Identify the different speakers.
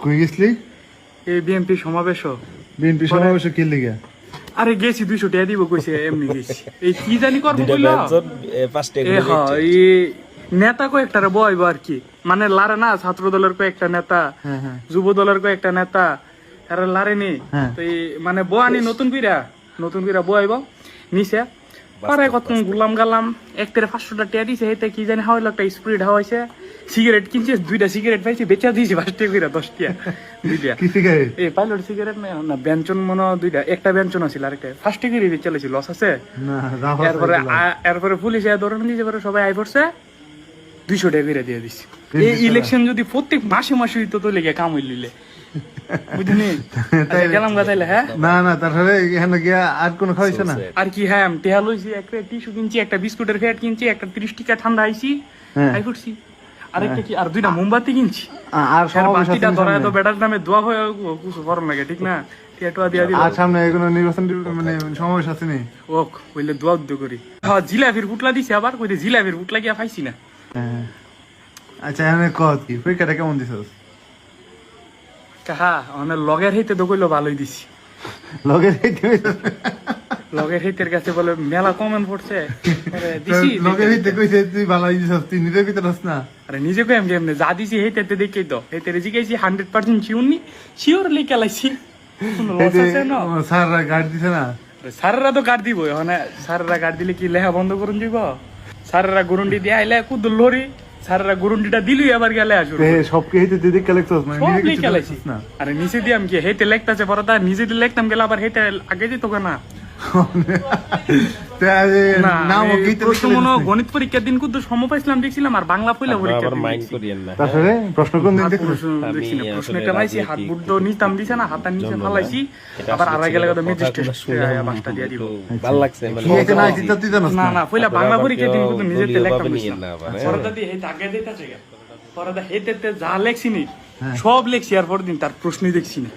Speaker 1: কই গেছলি?
Speaker 2: এই বিএনপি সমাবেশ।
Speaker 1: বিএনপি সমাবেশ কি লিগা?
Speaker 2: আরে গেছি 200 টাকা দিব কইছে, এমনি গেছি। এই কি জানি করবো কইলো, এই নেতা কয়েকটারে বইব আর কি, মানে লারে না ছাত্র দলের কয়েকটা নেতা, যুব দলের কয়েকটা নেতা, এরা লারে নি। তো এই মানে বয়ানি নতুন কইরা বইব নিছে। পরে কত গুলাম গালাম, এক তেরে 500 টাকা দিছে, এতে কি জানি হাওয়াইলো, একটা স্প্রিট হাওয়াইছে। সিগারেট কিনছে, 2টা সিগারেট পাইছে, বেচা দিয়েছে 5 টাকা কইরা, 10 টাকা দুইটা।
Speaker 1: কি সিগারেট?
Speaker 2: এই পাইলট সিগারেট না ব্যঞ্জন মনে হয় 2টা, একটা ব্যঞ্জন আছিল আরেকটা 5 টাকা করে বেচালেছিল, লস আছে।
Speaker 1: না
Speaker 2: এরপরে পুলিশ ধরে নিয়েছে, পরে সবাই আই পড়ছে, 200 টাকা করে দিয়ে দিছে। এই ইলেকশন যদি প্রত্যেক মাসে মাসে হইতো তো লেগে কাম হইলে বুঝলি। গেলাম গা তাইলে। হ্যাঁ
Speaker 1: না তারপরে এখানে গিয়া আর কোনো খাইছে না?
Speaker 2: আর কি, হ্যাঁ টেহা লইছি, একটা টিস্যু কিনছি, একটা বিস্কুটের প্যাকেট কিনছি, একটা 30 টাকা ঠান্ডা আইছি আই করছি, আরেকটা কি, আর 2টা মোমবাতি কিনছি।
Speaker 1: আর
Speaker 2: বাতিটা ধরায় তো বেটার নামে দোয়া হয়ে কিছু গরম লাগে, ঠিক না? টিয়াটুয়া দিয়া দিল।
Speaker 1: আর সামনে কোনো নির্বাচন মানে সমাবেশ আছে নি?
Speaker 2: ওক কইলে দোয়া করি। হ্যাঁ জিলাপির পুটলা দিছে, আবার কইতে জিলাপির পুটলা গিয়া পাইছি না।
Speaker 1: আচ্ছা এখানে কত কি পরীক্ষাটা কেমন দিছস?
Speaker 2: কাহা মানে লগের হইতে তো কইলো ভালোই দিছি।
Speaker 1: লগের
Speaker 2: লগের হইতের কাছে বলে মেলা কমেন্ট পড়ছে, দিছি।
Speaker 1: লগের হইতে কইছে তুই ভালোই দিছস, তুই নিজের ভিতরে হস না?
Speaker 2: আরে নিজে কই আমি কেমনে যা দিছি হইতে দেখেই তো, হইতে জিগাইছি 100% শিওরলি কেলাইছি।
Speaker 1: স্যাররা গার্ড দিছে না?
Speaker 2: স্যারেরা তো গাড় দিব, মানে স্যারেরা গাড় দিলে কি লেখা বন্ধ করুন দিব? স্যারেরা গুরুন্ডি দিয়ে আইলে কুদুর লরি, স্যারেরা গুরুন্ডিটা দিলই আবার গেলে আসুন
Speaker 1: সব কি হইতে তুই দেখে লিখছস মানে নিজে কিছু
Speaker 2: কেলাইছি
Speaker 1: লিখছস না?
Speaker 2: আরে নিচে দিয়ে আমি কি হেতে লেখতাছে, পরে তা নিজে দিয়ে লিখতাম গেলে আবার হেতে আগে যেত না।
Speaker 1: নাম কি তো
Speaker 2: গণিত পরীক্ষার দিন কুদুর সম পাইছিলাম দেখছিলাম, আর বাংলা পয়লা পরীক্ষা
Speaker 1: তারপরে প্রশ্ন কোন দিন
Speaker 2: প্রশ্নটা পাইছি, হাত বুট তো নিতাম দিছে না, হাতার নিচে ফালাইছি, আবার আড়াই গেলে ম্যাজিস্ট্রেট মাস্টার দিয়া দিব।
Speaker 3: ভালো লাগছে
Speaker 2: না পয়লা বাংলা পরীক্ষার দিন কুদুর নিজে দিয়ে লিখতাম পরে দাদি হেতে আগে দিতাছে, পরে দা হেতে যা লেখছিনি সব লেখছি, আর পরের দিন তার প্রশ্নই দেখছি না।